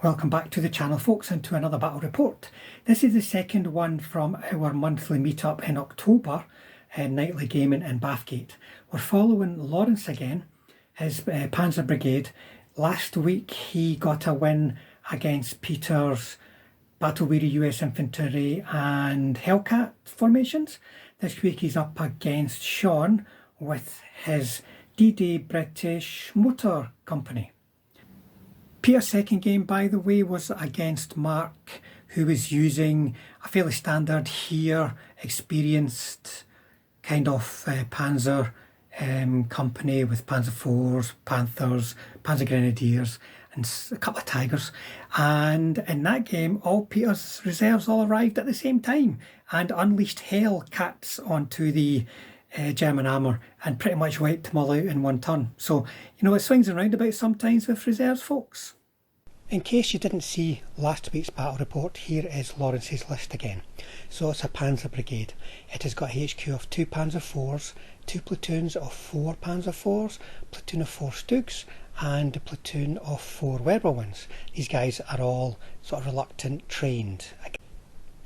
Welcome back to the channel, folks, and to another battle report. This is the second one from our monthly meetup in October, nightly gaming in Bathgate. We're following Laurence again, his Panzer Brigade. Last week he got a win against Peter's battle-weary US Infantry and Hellcat formations. This week he's up against Shaun with his D-Day British Motor Company. Peter's second game, by the way, was against Mark, who was using a fairly standard here, experienced kind of Panzer company with Panzer IVs, Panthers, Panzer Grenadiers and a couple of Tigers. And in that game, all Peter's reserves all arrived at the same time and unleashed Hellcats onto the German armour and pretty much wiped them all out in one turn. So, you know, it swings and roundabouts sometimes with reserves, folks. In case you didn't see last week's battle report, here is Laurence's list again. So it's a Panzer Brigade. It has got a HQ of 2 Panzer IVs, 2 platoons of 4 Panzer IVs, platoon of 4 Stugs and a platoon of 4 Whirlwinds. These guys are all sort of reluctant trained.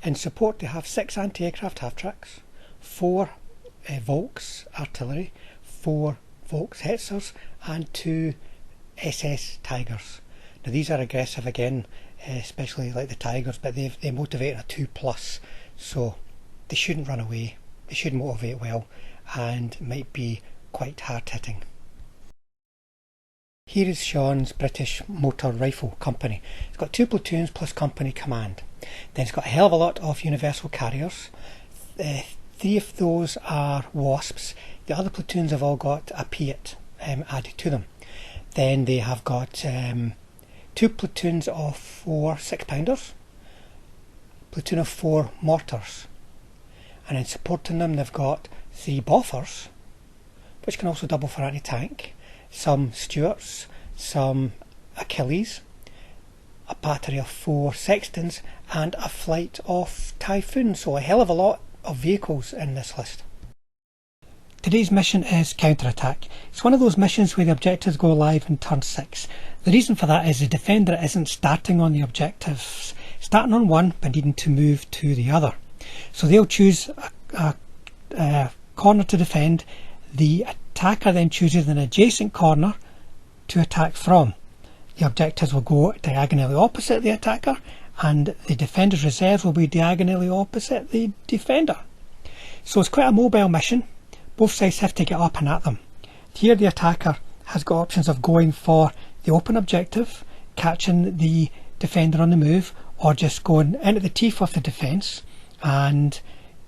In support they have 6 anti-aircraft half-tracks, 4 Volks artillery, 4 Volks Hetzers and 2 SS Tigers. Now these are aggressive again, especially like the Tigers, but they motivate a 2+, so they shouldn't run away, they should motivate well and might be quite hard hitting. Here is Shaun's British Motor Rifle Company. It's got 2 platoons plus company command. Then it's got a hell of a lot of universal carriers. 3 of those are Wasps. The other platoons have all got a Piat added to them. Then they have got 2 platoons of 4 6-pounders, platoon of 4 mortars, and in supporting them they've got 3 Boffers, which can also double for anti-tank, some Stuarts, some Achilles, a battery of 4 Sextons and a flight of Typhoons, so a hell of a lot of vehicles in this list. Today's mission is counter-attack. It's one of those missions where the objectives go live in turn 6. The reason for that is the defender isn't starting on the objectives, starting on one but needing to move to the other. So they'll choose a corner to defend. The attacker then chooses an adjacent corner to attack from. The objectives will go diagonally opposite the attacker and the defender's reserves will be diagonally opposite the defender. So it's quite a mobile mission. Both sides have to get up and at them. Here the attacker has got options of going for the open objective, catching the defender on the move, or just going into the teeth of the defence and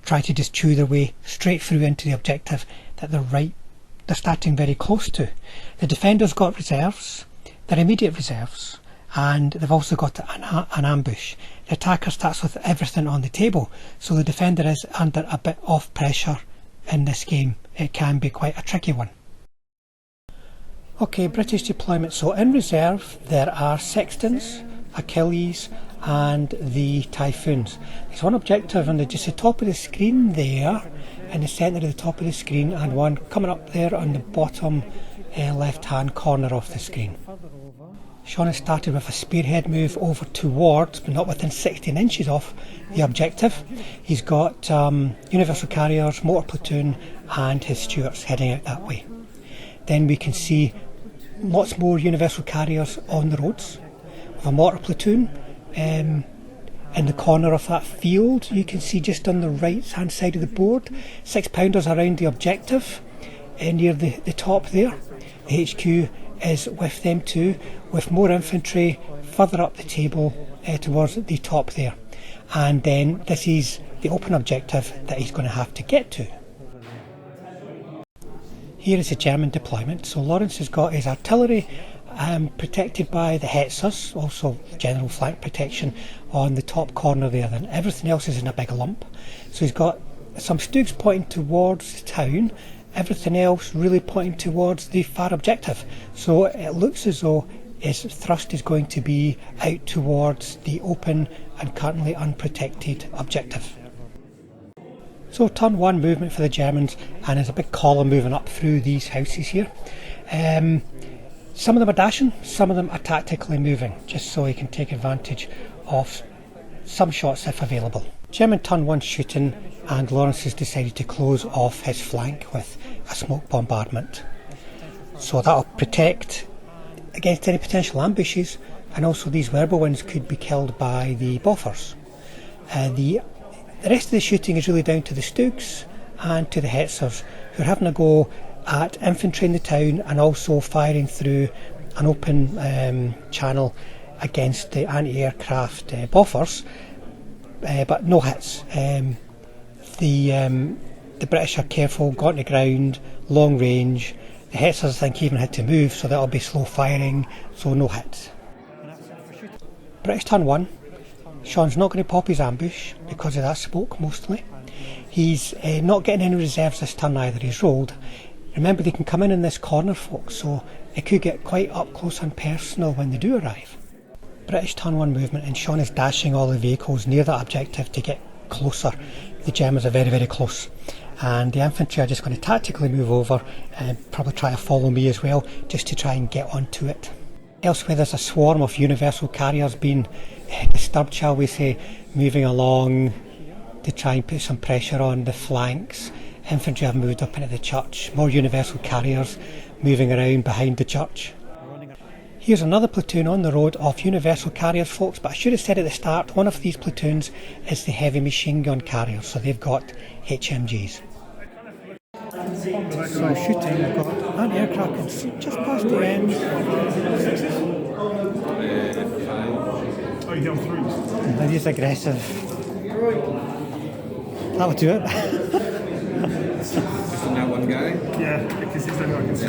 try to just chew their way straight through into the objective that they're starting very close to. The defender's got reserves, they're immediate reserves, and they've also got an ambush. The attacker starts with everything on the table, so the defender is under a bit of pressure in this game. It can be quite a tricky one. Okay, British deployment. So in reserve there are Sextons, Achilles and the Typhoons. There's one objective on just the top of the screen there, in the centre of the top of the screen, and one coming up there on the bottom left hand corner of the screen. Shaun has started with a spearhead move over towards, but not within 16 inches of the objective. He's got universal carriers, motor platoon and his Stuarts heading out that way. Then we can see lots more universal carriers on the roads, with a mortar platoon in the corner of that field. You can see just on the right hand side of the board 6-pounders around the objective near the top there. The HQ is with them too, with more infantry further up the table towards the top there. And then this is the open objective that he's going to have to get to. Here is the German deployment. So Laurence has got his artillery protected by the Hetzers, also general flank protection on the top corner there. Then everything else is in a big lump. So he's got some Stugs pointing towards the town, everything else really pointing towards the far objective. So it looks as though his thrust is going to be out towards the open and currently unprotected objective. So turn 1 movement for the Germans, and there's a big column moving up through these houses here. Some of them are dashing, some of them are tactically moving, just so he can take advantage of some shots if available. German Turn 1 shooting, and Laurence has decided to close off his flank with a smoke bombardment. So that'll protect against any potential ambushes, and also these Wirbelwinds could be killed by the Boffers. The rest of the shooting is really down to the Stooks and to the Hetzers, who are having a go at infantry in the town and also firing through an open channel against the anti-aircraft Boffers, but no hits. The British are careful, got on the ground, long range. The Hetzers, I think, even had to move, so that'll be slow firing, so no hits. British Turn 1. Shaun's not going to pop his ambush because of that smoke mostly. He's not getting any reserves this turn either, he's rolled. Remember, they can come in this corner, folks, so it could get quite up close and personal when they do arrive. British Turn 1 movement, and Shaun is dashing all the vehicles near that objective to get closer. The Germans are very, very close. And the infantry are just going to tactically move over and probably try to follow me as well, just to try and get onto it. Elsewhere, there's a swarm of universal carriers being disturbed, shall we say, moving along to try and put some pressure on the flanks. Infantry have moved up into the church, more universal carriers moving around behind the church. Here's another platoon on the road of universal carriers, folks, but I should have said at the start, one of these platoons is the heavy machine gun carriers, so they've got HMGs. So shooting, we've got anti-aircraft just past the end. Oh, you on threes? That is aggressive. That'll do it. Just on that one guy. Yeah, because he's the only one I can see.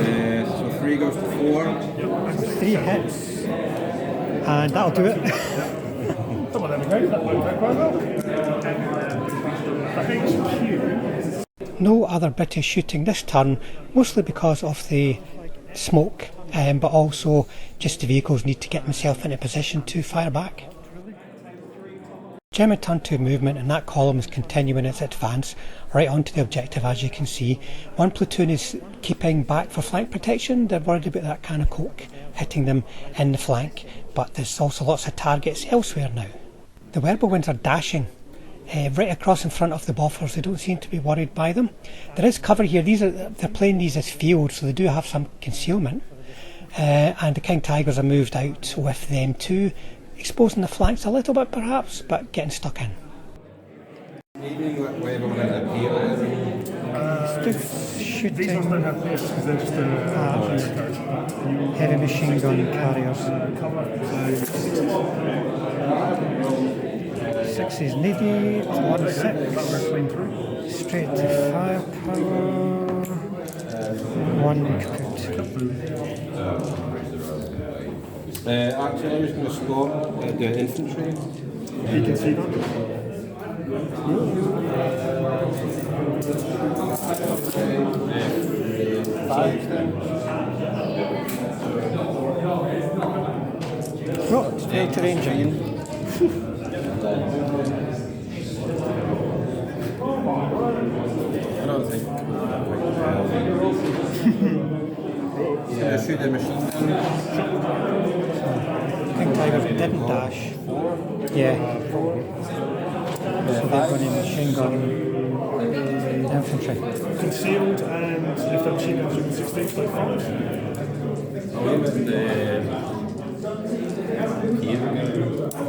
So 3 goes to 4. Yep. 3 hits. And that'll do it. Come on, there we go. That went very quite well. The HQ. No other British shooting this turn, mostly because of the smoke, but also just the vehicles need to get themselves into position to fire back. German Turn 2 movement, and that column is continuing its advance right onto the objective, as you can see. One platoon is keeping back for flank protection. They're worried about that can of coke hitting them in the flank, but there's also lots of targets elsewhere now. The Wirbelwinds are dashing right across in front of the Boffers. They don't seem to be worried by them. There is cover here. They're playing these as fields, so they do have some concealment. And the King Tigers are moved out with them too, exposing the flanks a little bit perhaps, but getting stuck in. Shooting. These ones don't have this because they're just heavy machine gun carriers. 6 is needed, 1-6. Straight to firepower. 1 kaput. Artillery is going to score the infantry. You can see that. Right, straight to range again. I don't think. Shoot the machine gun. King Tigers didn't dash. Yeah. So they're going to machine gun infantry. Concealed, and if they're machine guns, you can 16 play 5.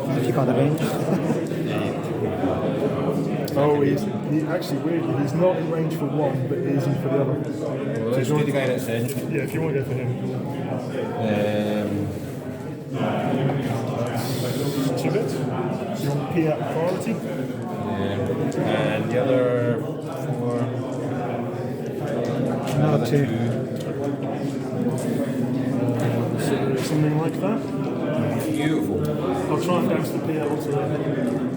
Have you got the range? Oh, he actually, weirdly, he's not in range for one, but he is in for the other. Well, let's do the guy that's in. Yeah, if you want to go for him. 2 bits. You want P at priority? And the other 4. Another 2. Something like that. Beautiful. I'll try and bounce the P out onto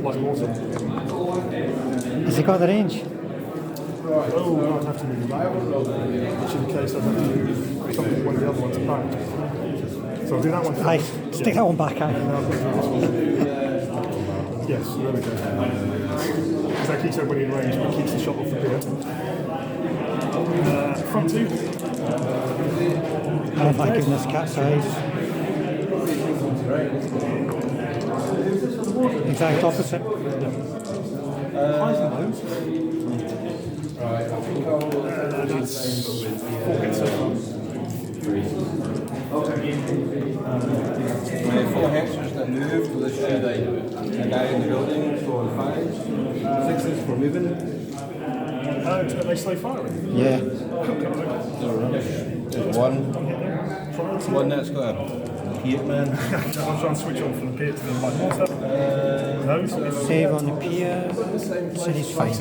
like water. Has he got the range? Oh, I'd have to move that. Which in case I'd have to move something one of the other ones back. So I'll do that one first. Aye, stick that one back, aye. Yes, there we go. Because that keeps everybody in range, but keeps the shot off the pier. Front 2. Oh my goodness, cat's eyes. Exact opposite. Highs and lows. It's 4 hits so far. 4 hexers that move, so this should a guy in the building for 5. 6s for moving. Are they slow firing? Yeah. There's one that's got a Piet man. I'm trying to switch on from the pit to the light water. No, so Save on the pier. So he's fine.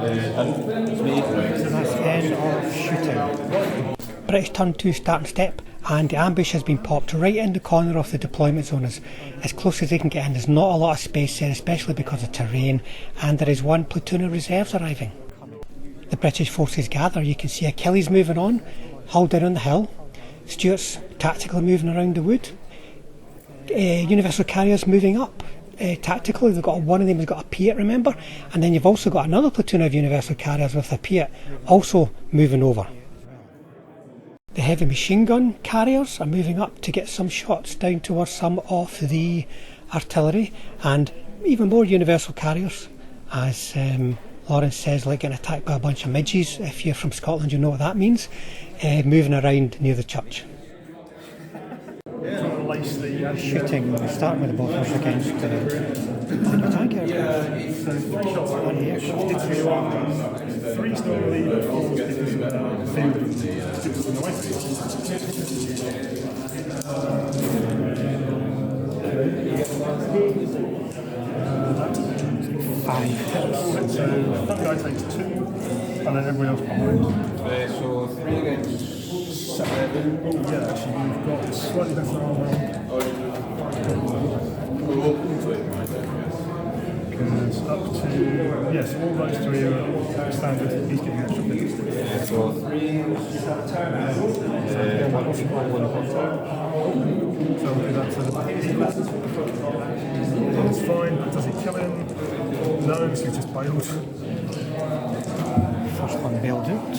It's me. That's end of shooting. British turn 2 start and step, and the ambush has been popped right in the corner of the deployment zone, as close as they can get in. There's not a lot of space there, especially because of terrain, and there is one platoon of reserves arriving. The British forces gather. You can see Achilles moving on, Hull down on the hill, Stuart's tactically moving around the wood, Universal Carriers moving up. Tactically, they've got one of them has got a Piet, remember, and then you've also got another platoon of Universal Carriers with a Piet also moving over. The heavy machine gun carriers are moving up to get some shots down towards some of the artillery, and even more Universal Carriers, as Laurence says, like getting attacked by a bunch of midges. If you're from Scotland, you know what that means. Moving around near the church. Shooting, starting with the bolters against the tank aircraft. So 3 shots on the aircraft. 3's normally, but 4's because of the field and Stuart's in the west. 5 hits. So that guy takes 2, and then everyone else behind. So 3 against 7. Oh yeah, actually you've got slightly better armour. Because up to, yes, all those 3 are standard, he's getting extra bits. So 3. So we'll do that to the That's fine, but does he kill him? No, so he just bailed. First one bailed out.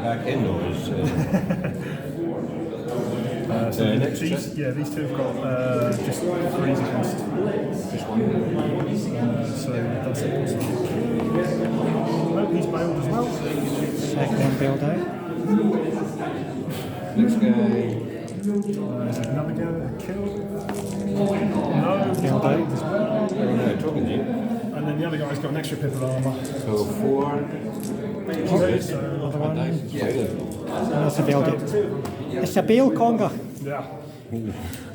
Back in those. So these 2 have got just 3s against just 1. So that's it. Oh, he's bailed as well. Second one bailed out. Next guy. Is it another guy kill? No, Bailed out. Talking to you. and then the other guy's got an extra pip of armour. So 4. So Another one. Yeah. That's a bailed out. It's a bail conga. yeah.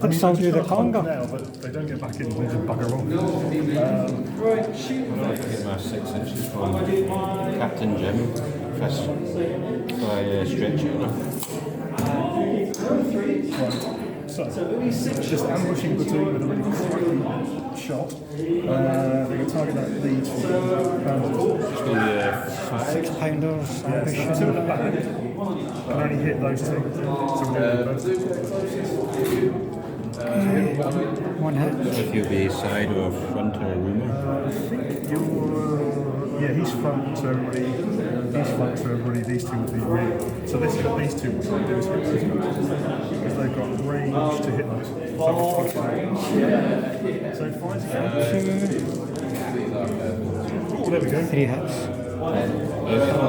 Let's all do the They've got a conga. now, but they don't get back in. They just bugger off. I get my 6 inches from Captain Jim. Fist by stretcher. So, just ambushing platoon with a really crappy shot. They're going to target that lead for Panzer. It's going to be a 6-pounders, Yeah, so 2 at the back can only hit those 2. So we're going to do both. one hit. if you'll be side or front or rumor. I think you're... he's front to everybody. He's front to everybody. These 2 would be rear. So these 2 will try and do is hit those guys. Because they've got range to hit those. So 5 to 2. Oh, there we go. 3 hits.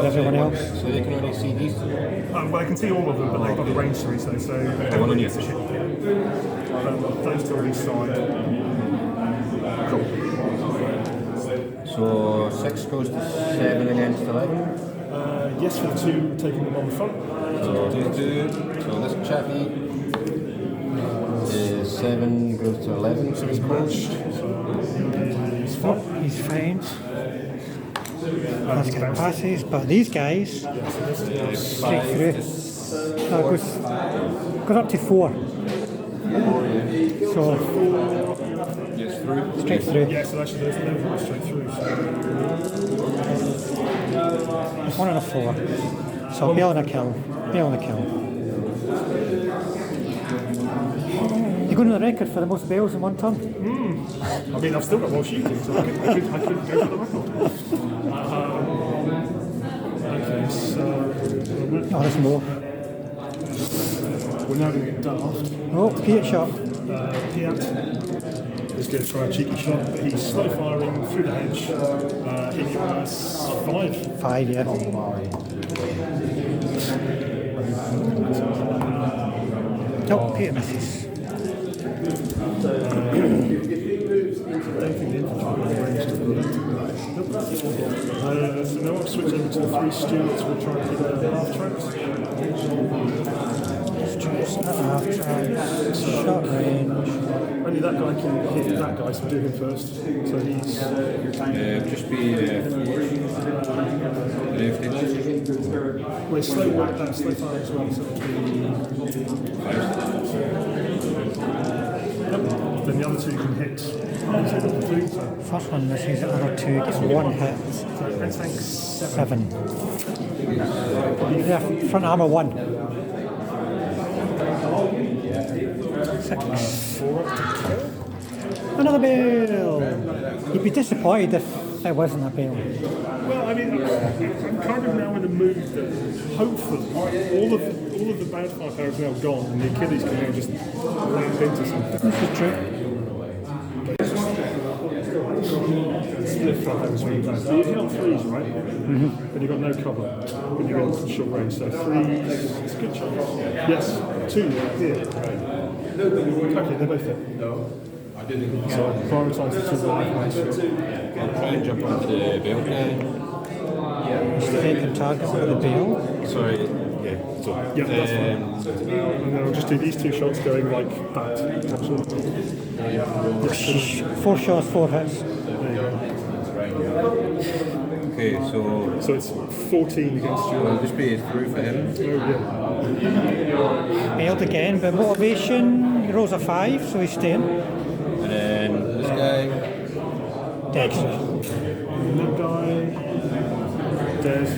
Everyone else. So they can only see these. Well, I can see all of them, but they've got the range to reach those, so everyone gets a hit. Those 2 on each side. Cool. So 6 goes to 7 against 11. Yes, for the 2 taking them on the front. So these 2. So this chappy is 7 goes to 11. So he's crouched. So he's fine. He's fine. That's good passes, but these guys straight through. No, it goes up to 4. So Yes, through. straight through. Yeah, so actually there's no straight through. So. It's 1 and a 4. So bail and a kill. Bail and a kill. going on the record for the most bales in one turn. I mean, I've still got more shooting, so I could go for the record. Okay, so... Oh, there's more. We're now going to get daft. Oh, Piat shot. Piat is going to try a cheeky shot, but he's slow firing through the hedge. He gets 5. 5, yeah. Nope, Piat misses. So now I'll switch over to the 3 stewards. We'll try and hit the half tracks. Half tracks, short range. Only that guy can hit that guy, so do him first. So he's... just be well, it's slow work, that's slow fire as well, so it'll be... Then the other 2 can hit. First one misses, the other 2 gets 1 hit. And thanks 7. Yeah, front armour 1. 6. Another bale! You'd be disappointed if it wasn't a bale. Well, I mean, I'm kind of now in a mood that hopefully all of the bad firepower is now gone and the Achilles can now just land into something. This is true. Split fire was really bad. So you hit on 3s, right? But you've got no cover when you go short range. So 3s, it's a good chance. Yes, 2 here. Okay, they're both there. So prioritise the 2 ones. I'll try and jump onto the belt guy. Take a target with a bale. Sorry, yeah, so. Yeah, that's fine. And then I'll just do these 2 shots going like that. 4 shots, 4 hits. Okay, So it's 14 against you. I'll just be through for him. Oh, yeah. Bailed again, but motivation, he rolls a 5, so he's staying. And then this guy. Dead. That guy. Dead.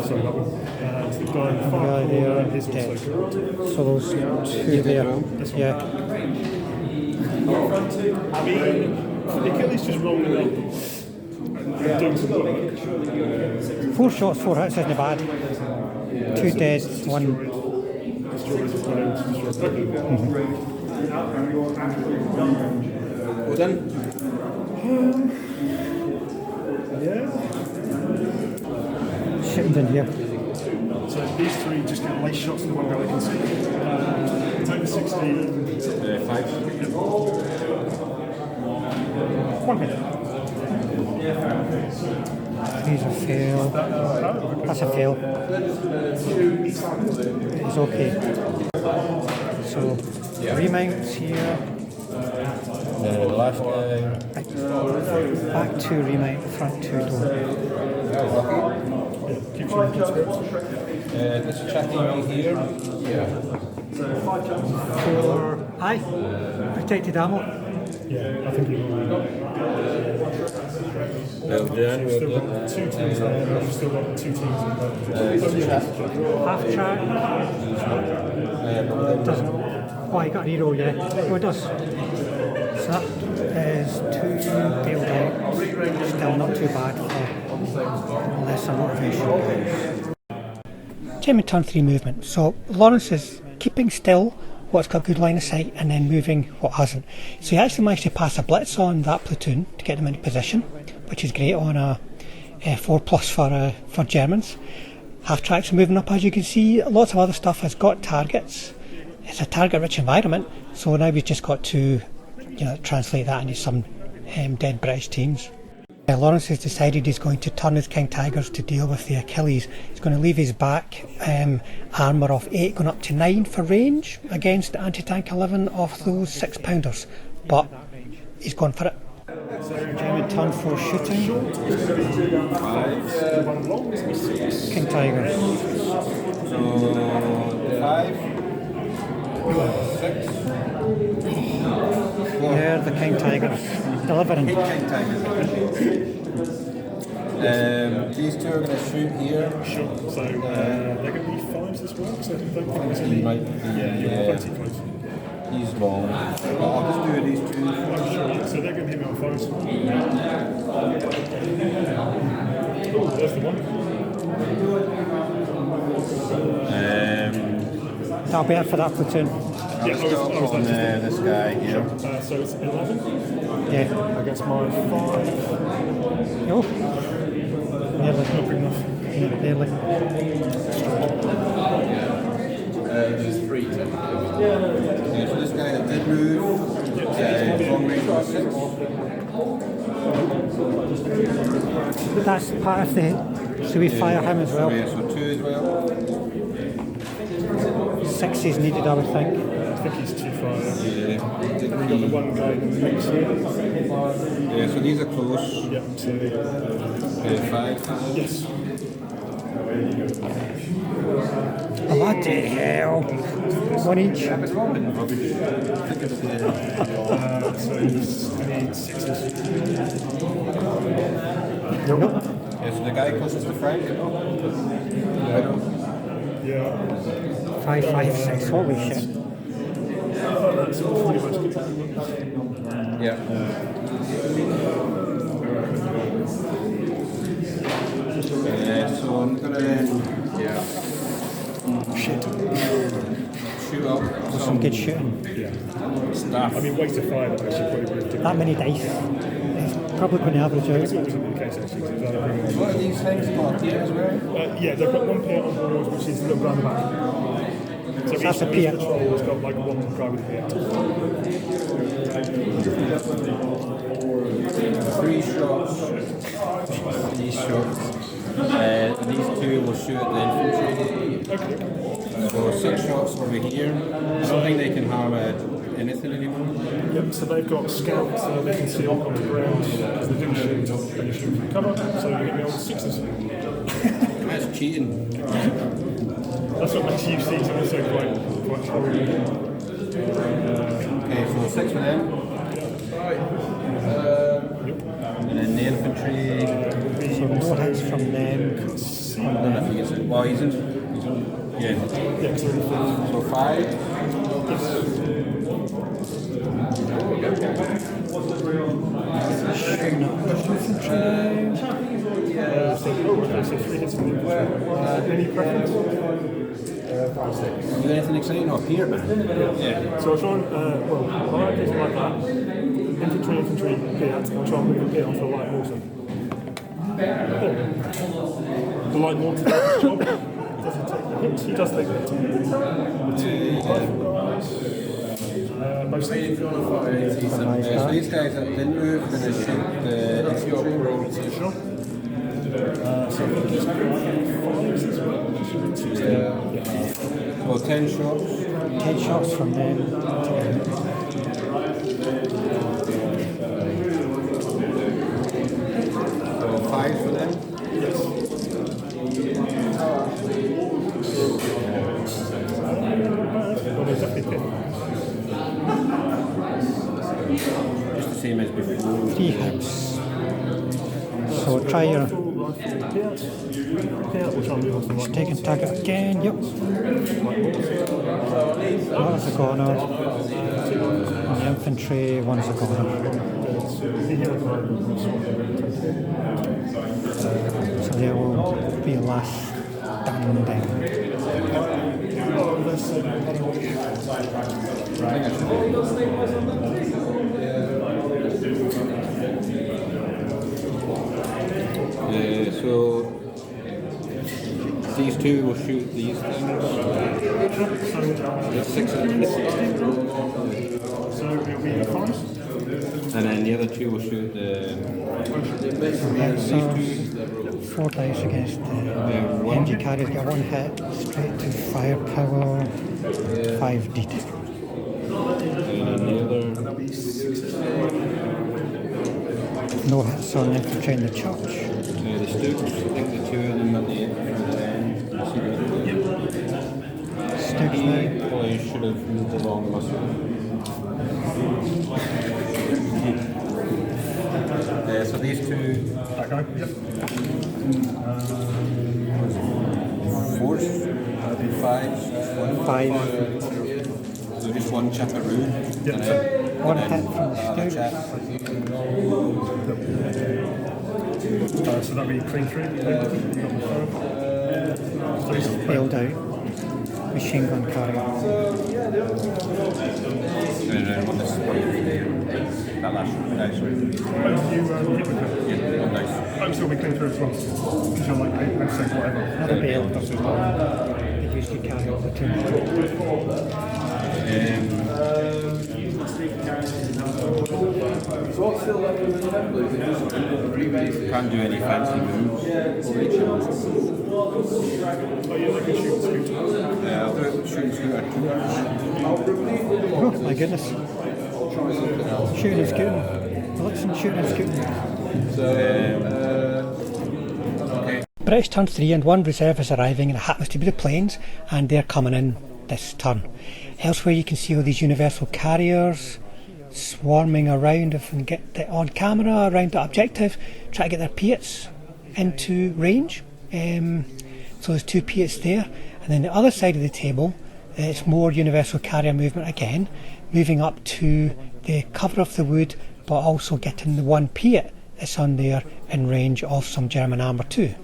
Sorry, that one. And the guy in the far guy there, corner is dead. also dead. So those 2 there. Yeah. I mean, the Achilles just rolling up and doing some work. 4 shots, 4 hits isn't bad. 2 dead, 1. Well done. Yeah. Shitting in here. So these 3 just get late shots in the one guy they can see. It's over 16. 5. 1 hit. He's a fail. That's a fail. It's okay. So, remounts here. The last guy. Back 2 remount, front 2 door. This checking right here. For protected ammo. Yeah, I think he will. Well done, You've still got 2 teams there, you've still got 2 teams in Half track. Doesn't. Oh, he got a reroll, yeah. Oh, it does. So that is 2 dealed out. Still not too bad for lesser motivation. Jamie turn 3 movement. So Laurence is keeping still what's got good line of sight and then moving what hasn't. So he actually managed to pass a blitz on that platoon to get them into position, which is great on a 4+ for Germans. Half tracks are moving up, as you can see. Lots of other stuff has got targets. It's a target rich environment, so now we've just got to translate that into some dead British teams. Laurence has decided he's going to turn his King Tigers to deal with the Achilles. He's going to leave his back armour of 8 going up to 9 for range against the anti-tank 11 of those 6-pounders, but he's gone for it. German turn for shooting. 5. King Tigers. So 5. 6. They're the King Tigers. Delivering. King Tigers. These 2 are going to shoot here. Sure. So they're going to be 5s this round, so I don't think it's going to be... Might be, Yeah, you're pretty close. He's long. I'll just do these two. So they're going to hit me on foes. Oh, there's the one. That'll be it for that platoon. I'll stop on this guy here. So it's 11 Yeah. against my 5. Oh. Nearly. Not good enough. Yeah, barely. There's 3 technically. Yeah, so this guy that did move, long range was 6. That's part of the. So we fire him as well. Yeah, so 2 as well. 6 is needed, I would think. I think he's too far. Yeah. And we've got the one guy in the mix here. Yeah, so these are close. Yep, so 5. yes. Bloody hell. One each. I think it's So he's, I need 6s. Nope. yeah, so the guy closest to Frank. Yeah. 5, 5, 6. Holy shit. That's pretty much good. Yeah. So I'm gonna shoot up Some good shooting. stuff. I mean, waste of fire, but actually probably would have taken. That many dice. It's probably going to average It out. wasn't the case actually. So What are these things called here as well? yeah, they've got one pair on board, which is a little round the back. So That's a each pair. patrol has got like one guy with a pair. 3 shots. These shots. These 2 will shoot at the infantry. Okay. So 6 shots over here. I don't think they can harm anything anymore. Yep, so they've got scouts, so they can see on the ground because they didn't shoot and you shoot from cover, so you get me on 6s. That's cheating. That's what makes you see something so quite horrible. Okay, so 6 for them. And then the infantry. So no hits from them. I don't know if he gets it. Well, he's in. Yeah. Yeah, so So 5. Shooting at so 3 hits from the infantry. Any preference? Do anything exciting up here, man? Yeah. So I'll try and, well, I like it like that. Infantry, Piat. I'll try and move the Piat onto the light mortar. The light mortar does his job. Doesn't take the hit. He does take the hit. Most of them. So these guys that didn't move are going to shoot the infantry. Sure. So I think he's got 5s as well. Well, 10 shots. 10 shots from them. So 5 for them. Yes. Well, they're definitely hit. Just the same as before. 3 hits. So try your Piat, we'll try and move on to the light taking target again. Yep. One's a goner. The infantry, one's a goner. So they will be last standing. So these 2 will shoot these things. There's 6 of them. So it'll be 5s. And then the other 2 will shoot the. So 4 dice against the MG carriers. Get 1 hit straight to firepower. 5 deed. And the other. No hits on infantry in the church. The Stooks, I think the 2 of them at the end. Stooks He now. probably should have moved along the muscle. So these 2. That guy? Yep. 4s, 5s, 5. So just just one chip at room. Yeah, And so then, One and hit then from the another stairs. chip. so that'd be clean through. Failed out. Machine gun carrier. And then one this that last dice. You hit with it. Yeah, one dice. I'm still be clean through as well. Because you're like 8% whatever. Another bail. They usually carry all the two. Can't do any fancy moves. Oh, yeah, like a shooting scooter. I'll do it shooting scooter. Oh my goodness. Shooting and scooting. Listen, shooting and scooting. Okay. British turn 3 and 1 reserve is arriving, and it happens to be the planes, and they're coming in this turn. Elsewhere you can see all these universal carriers swarming around. If we can get it on camera around the objective, try to get their Piats into range. So there's 2 Piats there, and then the other side of the table it's more universal carrier movement again, moving up to the cover of the wood, but also getting the 1 Piat that's on there in range of some German armour too.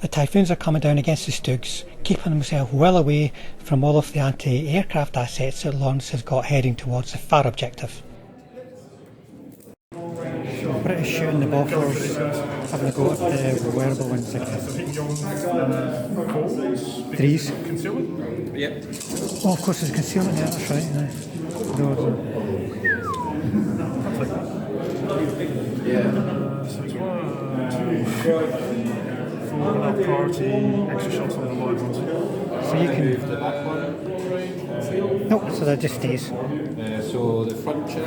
The Typhoons are coming down against the Stugs, keeping themselves well away from all of the anti-aircraft assets that Laurence has got heading towards the far objective. British shooting the Boffers, having a go at the wearable ones again. Threes. Concealment? Yep. Oh, of course there's concealment there, that's right. So it's 1, 2, 4 without priority, extra shots on the live ones. So you can... Nope, so that just stays. So the front chip.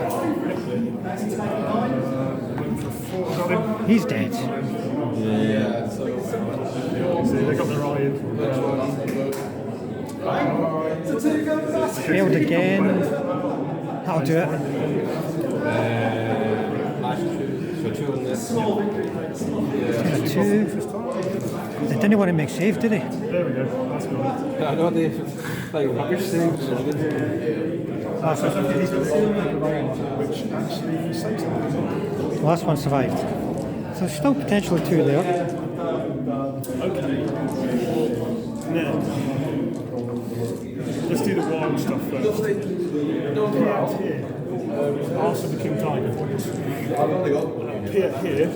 Got him. He's dead. Yeah. See, they got their eye in. Failed again. That'll do it. Last 2. So 2 on this. 2. They didn't want to make safe, did they? There we go. That's good. I know they like rubbish things. Which actually saves them. The last one survived. So there's still potentially 2 there. Okay. Now, let's do the wild stuff first. Piat here. Arse of the King Tiger. Piat here.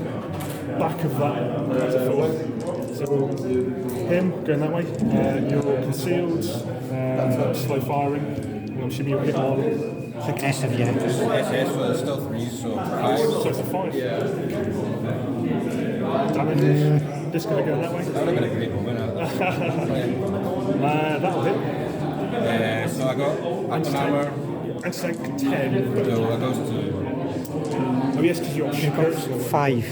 Back of that. That's a 4. So him going that way. You're concealed. Slow firing. I'm assuming you'll hit one. It's aggressive, yeah. SS, well, it's still 3, so 5. So it's a 5. Damage. This going to go that way. That would have been a great moment. That'll hit. So I got armor. Anti-tank 10. So it goes to Oh yes, because you're You've got 5. 5.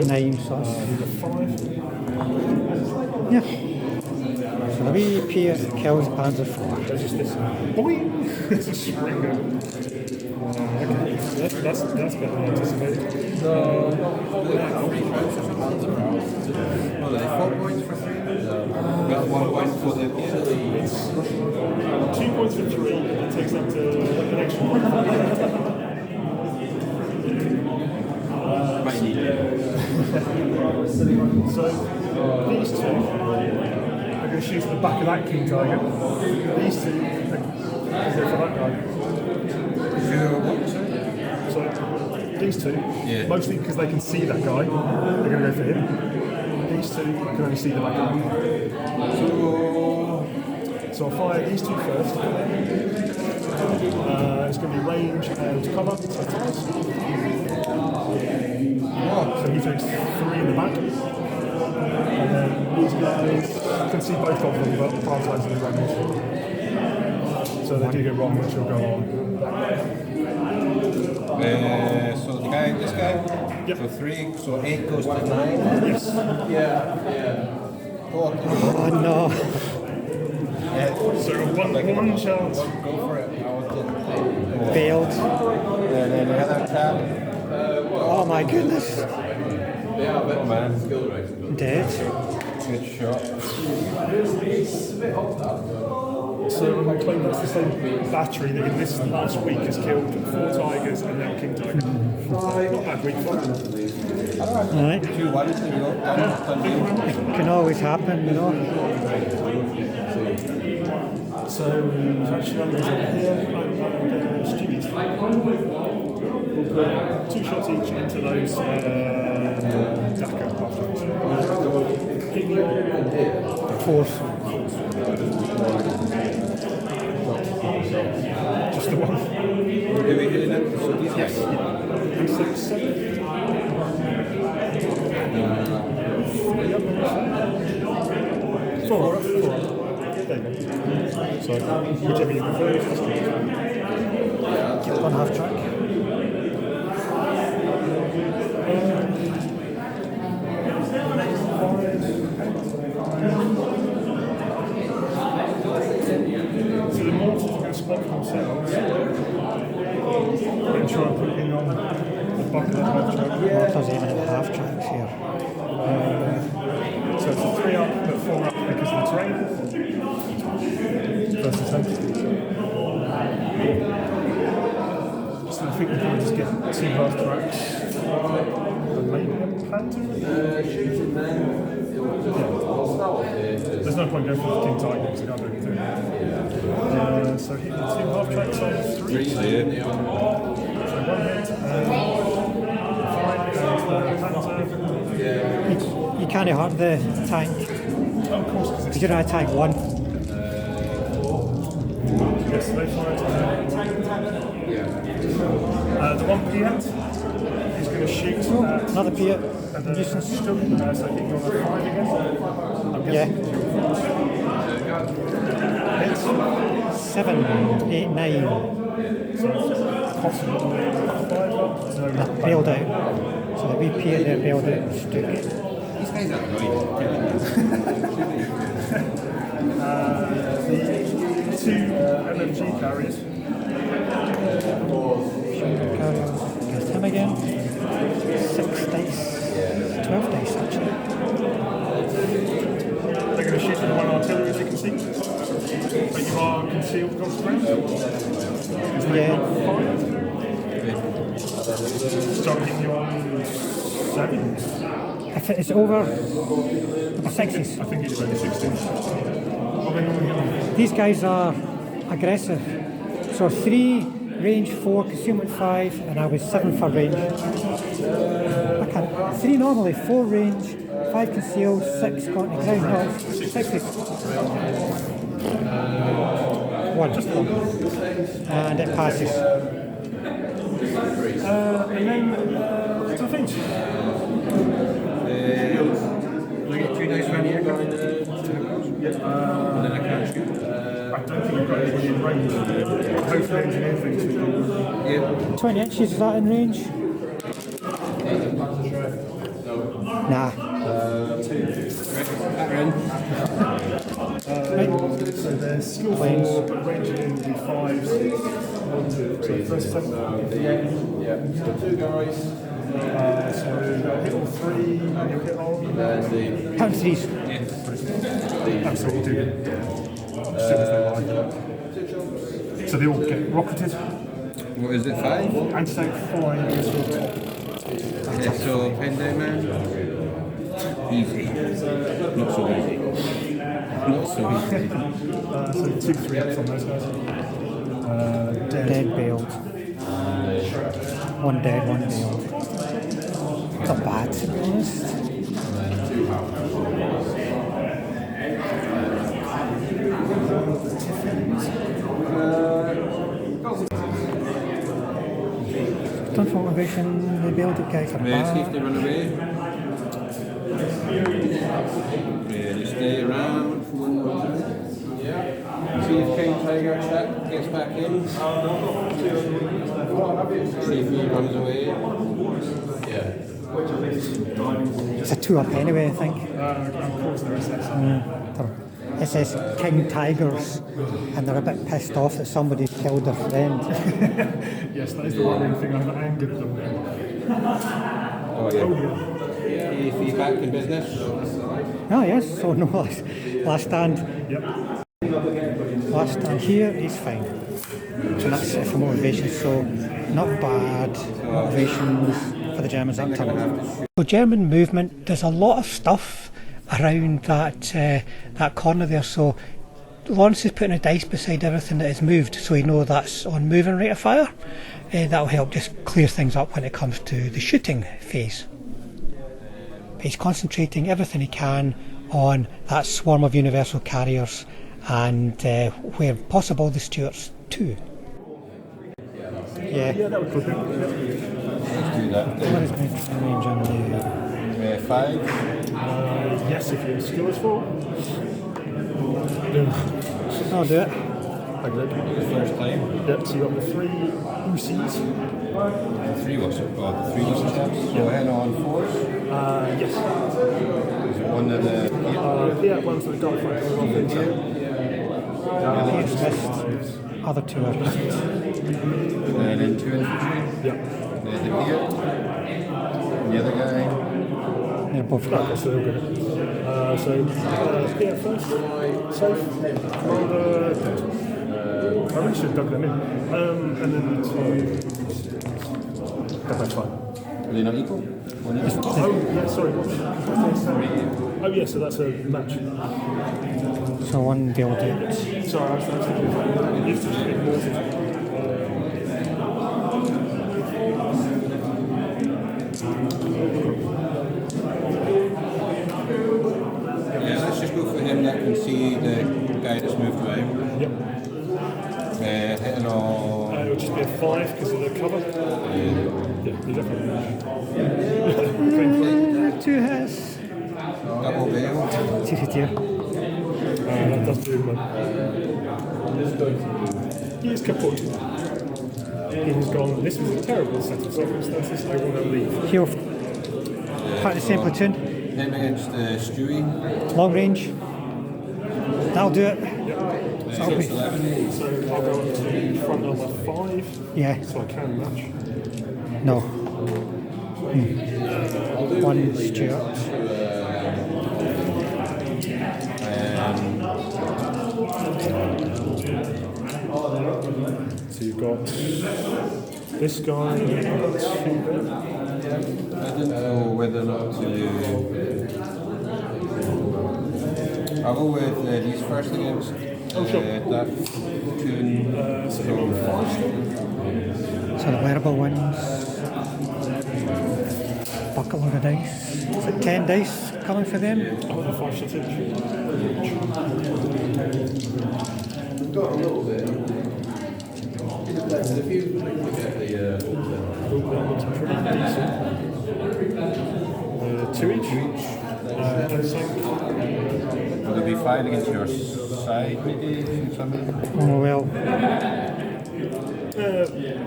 9, so that's... 5. Yeah. So the wee Piat kills Panzer 4. There's just this. Boing! It's a Springer. Okay, that's better than anticipated. Oh, they 4 points for 3. Got 1 point for the It's 2 points for 3. It takes up to an extra point. might need it. So these 2 are going to shoot at the back of that King Tiger. These 2 are going to go for that guy. So these 2, mostly because they can see that guy, they're going to go for him. These 2 can only see the back of him. So I'll fire these 2 first. It's going to be range and cover. So he takes 3 in the back. And then these guys, you can see both of them, but prioritising the range. So they do go wrong, which will go on. So the guy, this guy, Yep. so 3, so 8 goes to 9. Yes. Oh, Oh no. So one chance. go for it. Failed. And then the other cat. Oh my goodness. Oh man. Dead. Good shot. So I'm going to claim that's the same battery that in this last week has killed 4 tigers and now king tiger. So not bad week for them. Right. 2-1 to go. It can always happen, you know. So actually I'm going to here and students. We'll put 2 shots each into those Dakar batteries. Fourth. Just the one. Do we hit it? Yes. And 6, 7. 4. There you go. So, whichever you prefer. Keep it on half track. So the mortars are going to spot themselves and try and put it in on the bucket of half track. Mortars aiming at half tracks here. So it's a 3 up but 4 up because of the terrain. First attempt. So I think we'll probably just get 2 half tracks and maybe a Panzer. There's no point going for the king tiger because I can't do anything. So hit the 2 half tracks on 3. So 1 hit and 5 and Panzer. You can't hurt the tank. Oh, of course, because Because you're on tank 1. yes, they fired. The 1 Piat is going to shoot at Another Piat. the nuisance. So hitting on a 5 again. I'm Yeah. guessing. Hits. 7, 8, 9. So possible 5 up. So Bailed out. So the wee Piat there bailed out and stuck. These guys are annoying. the 2 MMG carriers. Against him again. 6 dice. 12 dice actually. They're going to shoot with 1 artillery, as you can see. But you are concealed across the ground. Yeah. Starting you on 7s. If it's over the 6s. I think it's only 16s. What they normally hit on? These guys are aggressive. So 3 range, 4 concealment 5, and I was 7 for range. I can't. 3 normally, 4 range, 5 concealed, 6 got on the ground. No, 6. 1. Just 1. And it passes. And then to the fence. Look at 2 dice around here. And then I can't shoot. I don't think we've got anybody in range. Hopefully engineer things we do. Yeah. 20 inches, is that in range? Nah. So there's skill 4, but ranging in the 5s. 1, 2, 3. So first attempt. Yeah. So 2 guys. So hit all 3 and you'll hit on. Count 3s. That's what we'll do. As soon as they like. So they all get rocketed. What is it, 5? Anti-tank flying is your top. Yeah, so pen down, man. Easy. Not so easy. Not so easy. So 2, 3 ups on those guys. Dead bailed. 1 dead, 1 bailed. Not bad, to be honest. Done for motivation, the bailed guys are See if bad. they run away. Yeah, just stay around for 1 more time. See if King Tiger check gets back in. See if he runs away. Yeah. It's a 2 up anyway, I think. Of course there is that. It says King Tigers, and they're a bit pissed off that somebody killed their friend. Yes, that is the worrying thing. I've angered them. Oh, yeah. Oh, yeah. If he's back in business. Oh yes, so no last stand. Yep. Last stand here is fine. So that's it for motivation, so not bad motivations for the Germans that turn. So German movement, there's a lot of stuff around that corner there, so Laurence is putting a dice beside everything that is moved, so you know that's on moving rate of fire. That will help just clear things up when it comes to the shooting phase. But he's concentrating everything he can on that swarm of universal carriers and where possible the Stuarts too. Yeah, that would be. Let's do that. What is going to range on the 5. Yes, if you're skills for. I'll do it. First time. Yep, so you got the 3 Usis. 3 was it? Oh, the 3 was it? So head on 4s. Yes. Is it one of the... Yeah, one's the guy fighting off into. He's missed. Other 2 are missed. And then 2 infantry. Yep. Then the here. And the other guy. They're both Okay, so they're good. Here first. Safe. Commander. I really should have dug them in. And then the 2. That's fine. Are they not equal? One equal? Oh, yeah, sorry. Oh, yeah, so that's a match. so one they'll do it. Sorry, I was thinking it's just more. Yeah, let's just go for him that can see the guy that's moved away. Yep. Hitting on... It would just be a 5 because of the cover. Yeah, you definitely. 2 hits. Double bail. Dear. That does do him. He is kaput. He has gone. This was a terrible set of circumstances. I want to leave. He'll part of the same platoon. Him against Stewie. Long range. That'll do it. So I'll go up to front number 5. Yeah. So I can match. No. One Stuart. So you've got this guy. You've got 2 there. I didn't know whether or not to do... I'll go with these first against that platoon. So you've got 5 still. So the wearable ones. Bucket load of dice. Is it 10 dice coming for them? I've got the 5 shots each. Got a little bit. If you look at the... That looks pretty decent. 2 each. Will it be fine against your side, maybe? Something? Oh well.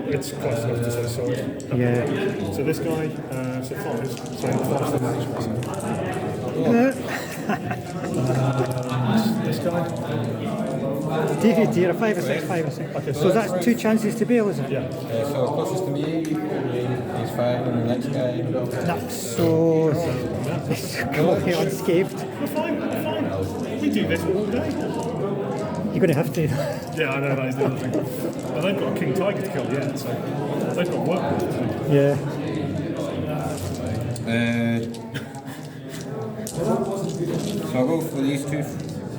It's close enough to say sorry. Yeah. So this guy, so 5. So 5's the match. This guy. Dear, a 5 or 6, 5 or 6. Okay, So that's 2 chances to bail, is it? Yeah. So closest to me, he's 5, and the next guy... That's so completely unscathed. We're fine. We do this all day. You're going to have to. Yeah, I know that is the other thing. And they've got a king tiger to kill yet, so they've got work. Yeah. So I'll go for these 2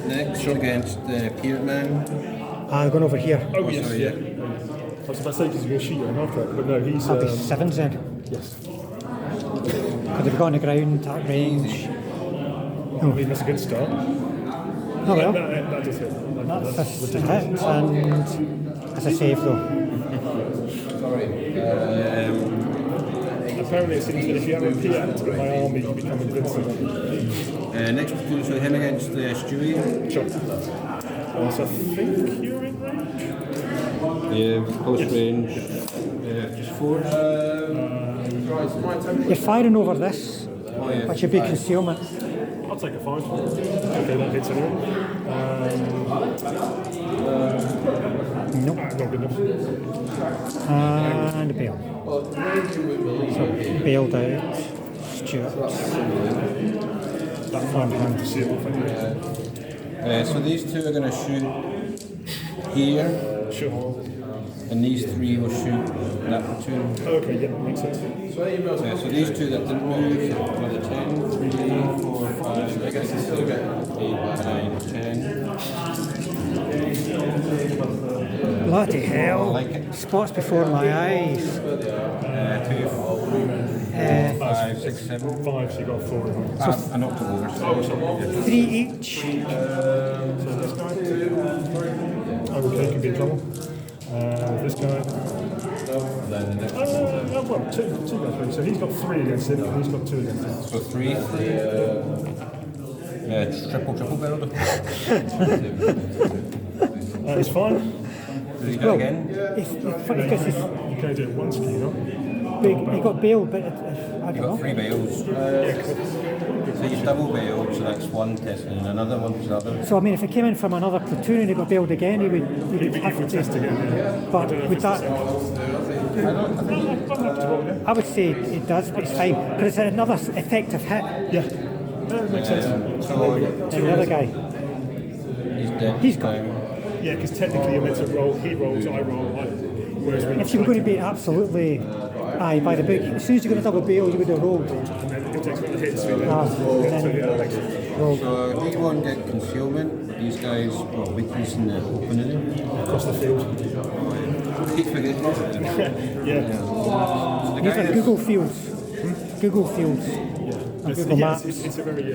next against Peterman. I'm going over here. Oh, yes, sorry, yeah. I was about to say because you're going to shoot your half track, but no, he's... That'll be 7s then. yes. Because they've got on the ground at range. I mean, that's a good start. Oh well. That does hit. That's a hit and that's a save though. Sorry. Apparently it seems that if you have a Piat in my army, you become invincible. Next platoon, so him against Stewie. Sure. So I think you're in range? Yeah, close range. Just 4s. You're firing over this, which would be concealment. I'll take a 5. Okay, that hits anyway. Nope. Not good enough. And a bail. So bailed out. Stuart. That might be hard to see it off anyway. So these two are going to shoot here, Sure. and these three will shoot that platoon. Okay, yeah, makes sense. So these two that didn't move, so 10, 3, 4, 5, 6, 7, 8, 9, 10. Bloody hell. I like it. Spots before my eyes. 2, 5, 6, 7. 5, so you got 4 in there. I knocked it over. So. 3 each. So this guy. Okay, could be in trouble. This guy. Well, two guys. So he's got 3 against him, and he's got 2 against him. So 3. Triple barrel. It's fine. Did he do it again? It's funny because You can't do it once, can you not? he got bailed, but I You don't got know. 3 bales. So you double bailed, so that's one test, and another one's the other. So I mean, if it came in from another platoon and he got bailed again, he would have to Test again, yeah. But with that, I would say it does, but it's fine because it's another effective hit. Yeah. That makes sense. So And the other guy, he's dead. he's gone. Yeah, because technically you're meant to roll, he rolls, I roll, whereas we If you were going to be absolutely by the book, as soon as you're going to double bail, you would have rolled. and then it takes one of the hits, we then, Ah, so yeah, that makes sense. Rolled. So he won't get concealment. These guys are weakness in the open area. Across the field. Keep forgetting it. Yeah. So the These guy are that's- Google Fields. Google Fields. And Google Maps. It's a very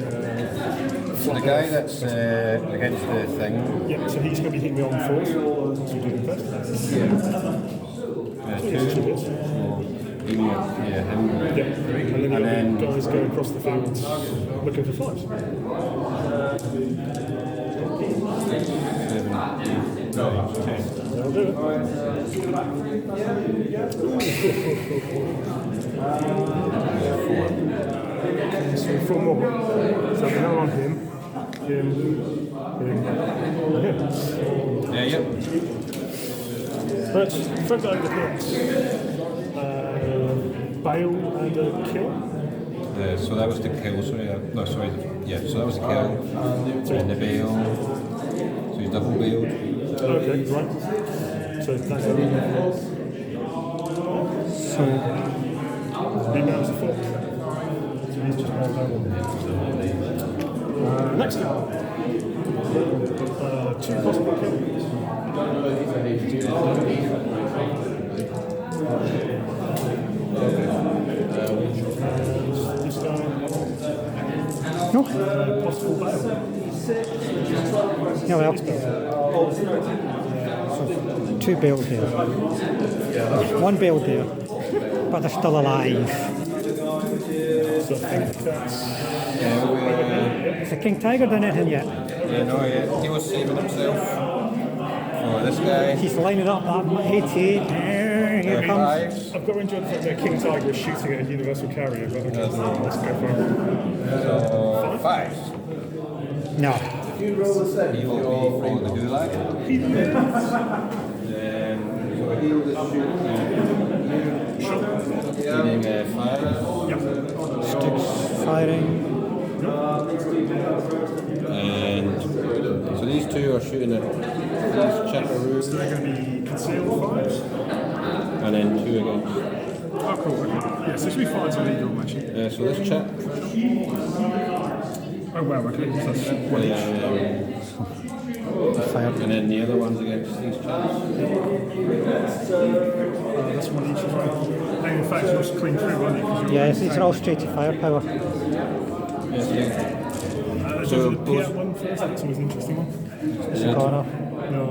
So the guy that's against the thing, yeah. So he's going to be hitting me on 4. So we do the first. 2. So him. Yeah. And then the guys go across the field looking for 5s. 7, 8, 9, 10. They'll do it. So 4 more. So we know on him, and him. Yeah, yep. But front over the hits. Bail and a kill. So that was the kill, sorry. No, sorry. So that was the kill. And the bail. So he's double bailed. Okay, right. So that's it. So He mounts the 4. So he's just rolled over. Next guy. 2 possible kills. This guy. no, Possible bail. yeah, well, so 2 bailed there, 1 bailed there, but they're still alive. So I think that's. Is the King Tiger done anything yet? Yeah, he was saving himself for this guy. He's lining up that 88. Here it comes. 5. I've got to enjoy the fact that King Tiger is shooting at a universal carrier, but okay, let's go for it. So 5. No. He will be from the gulag. Then so he'll just shoot. Shooting 5. Sticks firing. And so these two are shooting at these chapperoos, So they're going to be concealed 5s. and then 2 against. Oh, cool. Okay. Yeah, so should be 5s illegal, actually. So this chap, Oh, wow, okay. So that's 1 each. and then the other one's against these chaps. That's 1 each as well. And in fact, you're just clean through, aren't you? 'Cause you're Yes, these are all straight to firepower. So the P1 first, that's always an interesting one. It's a corner. No.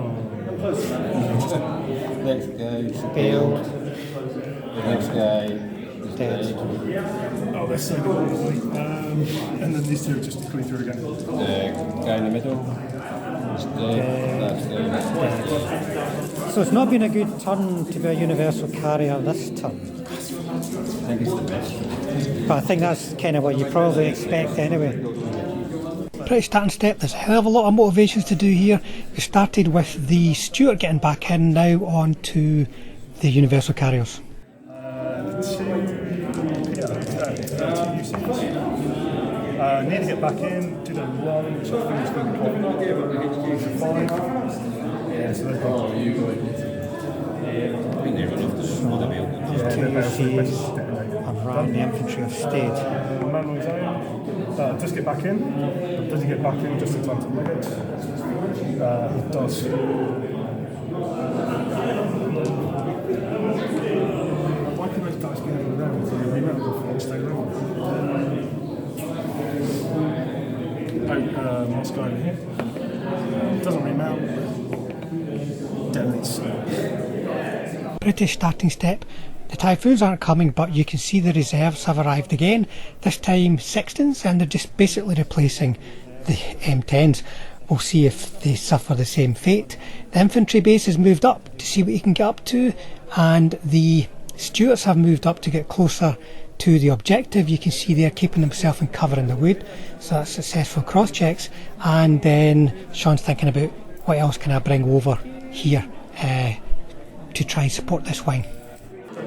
Next guy is Bailed. The next guy is Dead. dead. Oh, they're so good. And then these 2 are just clean through again. The guy in the middle is dead. That's dead. So it's not been a good turn to be a universal carrier this turn. I think it's the best. But I think that's kind of what you probably expect anyway. Pretty starting step. There's a hell of a lot of motivations to do here. We started with the Stuart getting back in, now on to the universal carriers. 2 UCs. Need to get back in, did a 1, which I think is going to be 5. Yeah, so they've got Two UCs and ran the infantry have stayed. man on his own. Does get back in. Does he get back in just in time to limit? He does. Why can those dice be moving around? So you remount before you stay around. Last guy over here. Doesn't remount. Detonates. British starting step. The Typhoons aren't coming, but you can see the reserves have arrived again. This time Sextons, and they're just basically replacing the M10s. We'll see if they suffer the same fate. The infantry base has moved up to see what you can get up to, and the Stuarts have moved up to get closer to the objective. You can see they're keeping themselves in cover in the wood, so that's successful cross checks. And then Shaun's thinking about what else can I bring over here to try and support this wing.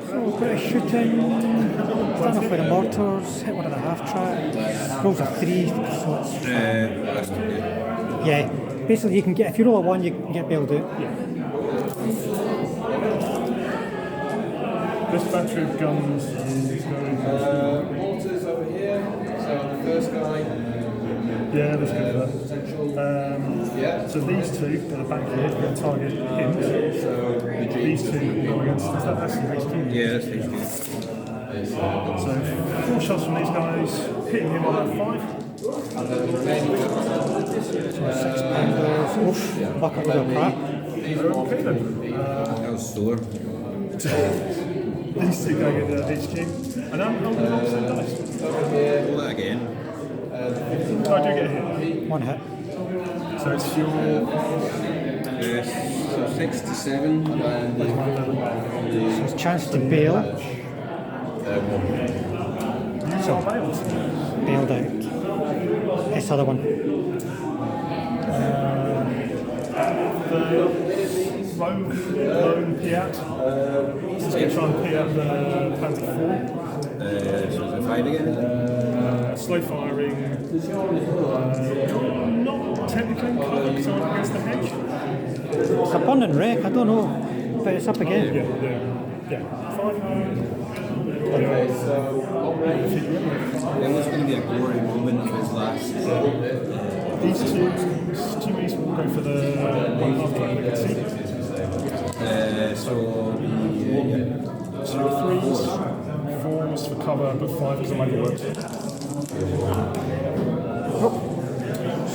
So British shooting, done off with the mortars, hit one of the half tracks, rolls a 3, so it's... yeah, basically you can get, if you roll a 1 you can get bailed out. Yeah. This battery of guns is going... mortars over here, so the first guy... Yeah, let's go for that. So these two are the back here, we're going to target him. So These two go against... Is that HQ? yeah, that's HQ. So 4 shots from these guys, hitting him on that 5. And then the remaining guys... 6 Panzers, oof, bucket load of crap. Okay then. That was sore. These two go get the HQ. And I'm going to dice. Roll that again. I do get a hit. 1 hit. So it's your... So 6 to 7. So it's a chance to bail. So bailed. Bailed out. This other one. The lone Piat. He's going to try and Piat the Panzer 4. So it's a fight again. Slow firing. Not technically covered because I'm against the hedge. It's abundant wreck, I don't know, but it's up again. Yeah. 5. Okay, so then there's going to be a glory moment of his last. These two Stewies will go for the 1.5 track we can see. So So 3s, 4s for cover, but 5 because I'm overworked.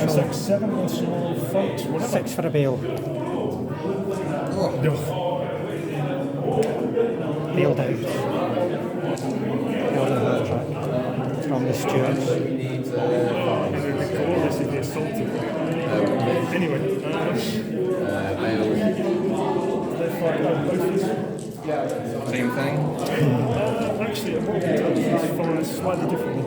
And 6, 7 on small front, whatever. 6 for a bail. Bailed out. Bailed out track from the Stuarts. Anyway, they're fighting on both. same thing. Actually, what we do is fire slightly differently.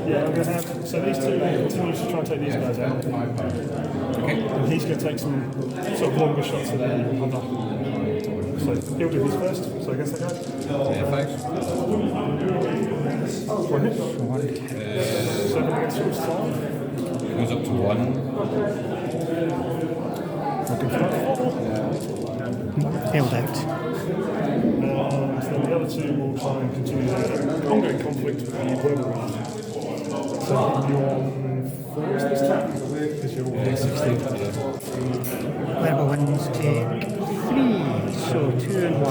Yeah, I'm going to have, so these two continue to try and take these guys out. Okay. And he's going to take some sort of longer shots at the hunter. So he'll do his first, so I guess that goes. Yeah, thanks. 1 hit. 7 against yours, 5. Goes up to 1. Looking for that 4. Bailed out. So the other two will try and continue their ongoing conflict with the verbal round. So you're on 4s this time? Because you're all 16. Verbal winds take 3, so 2 and 1.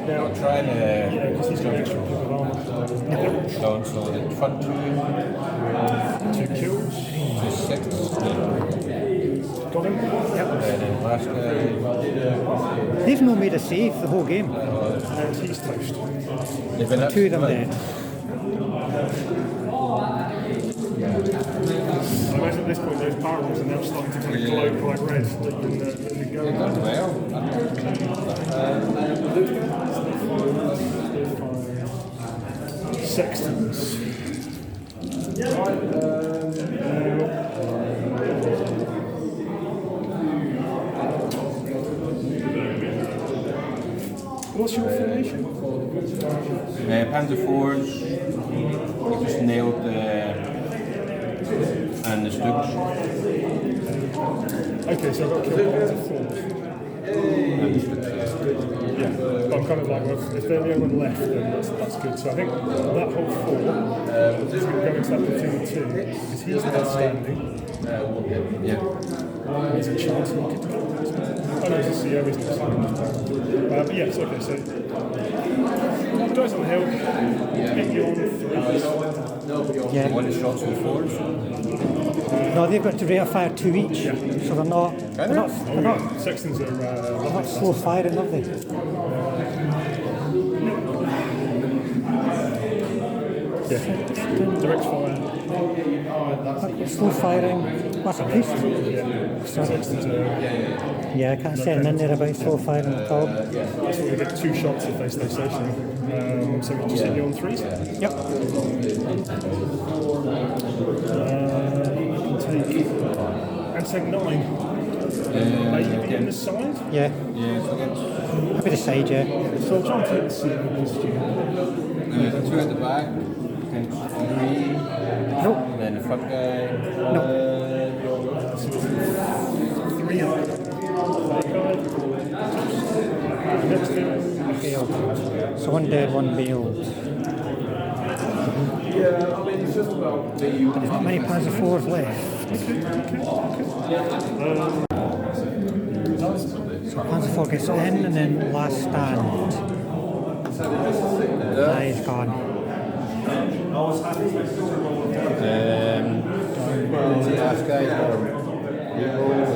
Now, Trying to. yeah, because he's got extra people of armor. Down, so the front 2 2 kills. to 6. Got him? Yep. And then last guy. They've not made a save the whole game. And he's toast. They've been up 2 of them dead. I imagine at this point those barrels are now starting to kind of glow bright red that you can go with. Well, Sextons. Panzer 4s, we just nailed and the Stugs. Okay, so I've got to kill Panzer 4s. And the Stugs, Yeah, I'm kind of like, well, if they're the only one left, then that's good. So I think that whole 4 is going to go into that platoon 2, because he's still standing. Yeah. There's a chance he could go. Oh no, it's a CO, isn't it? But yes, okay, so guys on the hill, get you on 3s. Yeah. One shots with 4s. No, they've got to rate of fire 2 each, so they're not Sextons are not slow firing, are they? yeah, direct fire. Slow firing. What's a piece? Sextons are Yeah, I can't say anything in there about slow firing at all. that's why they get 2 shots if they stay stationary. So we just hit you on 3s. Yep. And take 9. Maybe in the side. Yeah. Yeah, so against Maybe the side, yeah. So I'll try and take the CO against you. 2 at the back, against 3, Nope. and then the front guy. No. 3 up. Next thing. Failed. So one dead, one bailed. There's not many Panzer 4s left. So Panzer 4 gets in and then last stand. He's gone. Last guy.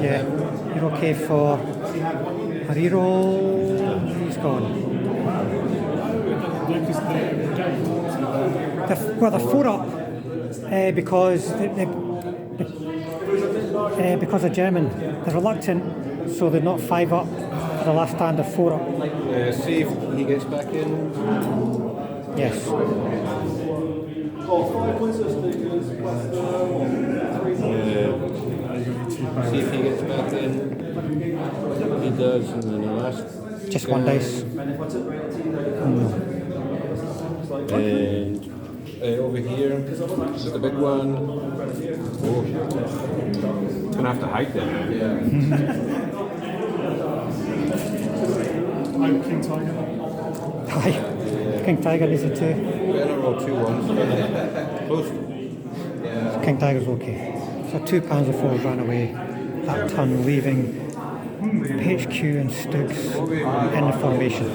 Yeah. You're okay for Hariro. He's gone. They're 4 up because because they're German. They're reluctant, so they're not 5 up for the last stand. They're 4 up. See if he gets back in. Yes. See if he gets back in. He does, and then the last. Just one dice. And over here, there's the big one. Oh, gonna have to hide them. I'm King Tiger. Aye. King Tiger is it too. Better roll 2 1s. Close. King Tiger's okay. So 2 Panzer 4s ran away that turn, leaving HQ and Stugs in the formation.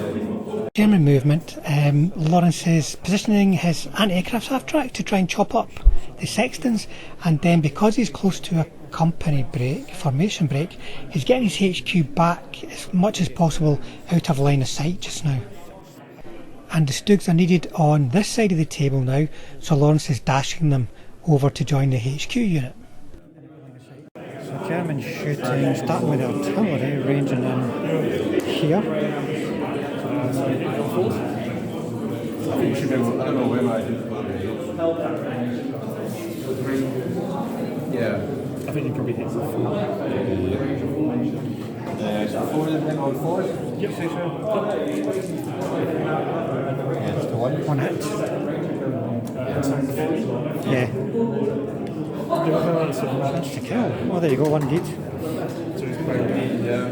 German movement, Laurence is positioning his anti-aircraft half-track to try and chop up the Sextons, and then because he's close to a company break, formation break, he's getting his HQ back as much as possible out of line of sight just now. And the Stugs are needed on this side of the table now, so Laurence is dashing them over to join the HQ unit. So German shooting, starting with artillery, ranging in here. I don't know where my. Yeah. I think you probably hit the 4. So 4 of them on 4? Yep. Yeah, just the 1. One hit. Yeah. That's the kill. Oh, there you go, one indeed. Yeah.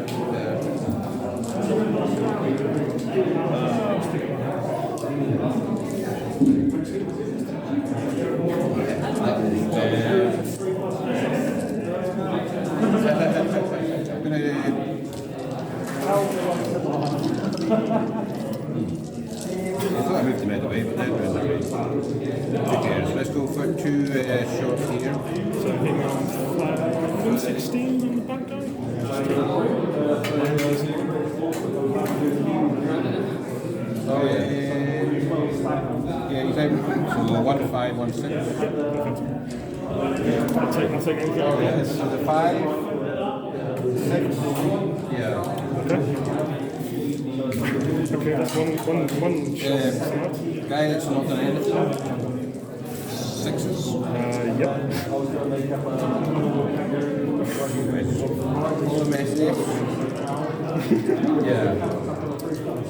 I thought I moved them out of the way, but they're doing that right. Who cares? Let's go for 2 shots here. So him on 116 on the back guy. Oh yeah. Yeah, he's out. So 1 5, 1 6. I'll take anything. Yeah, so the 5, 6. Yeah. Okay, that's one shot. Guy that's not done anything. 6s. Yep. All the messages. Yeah.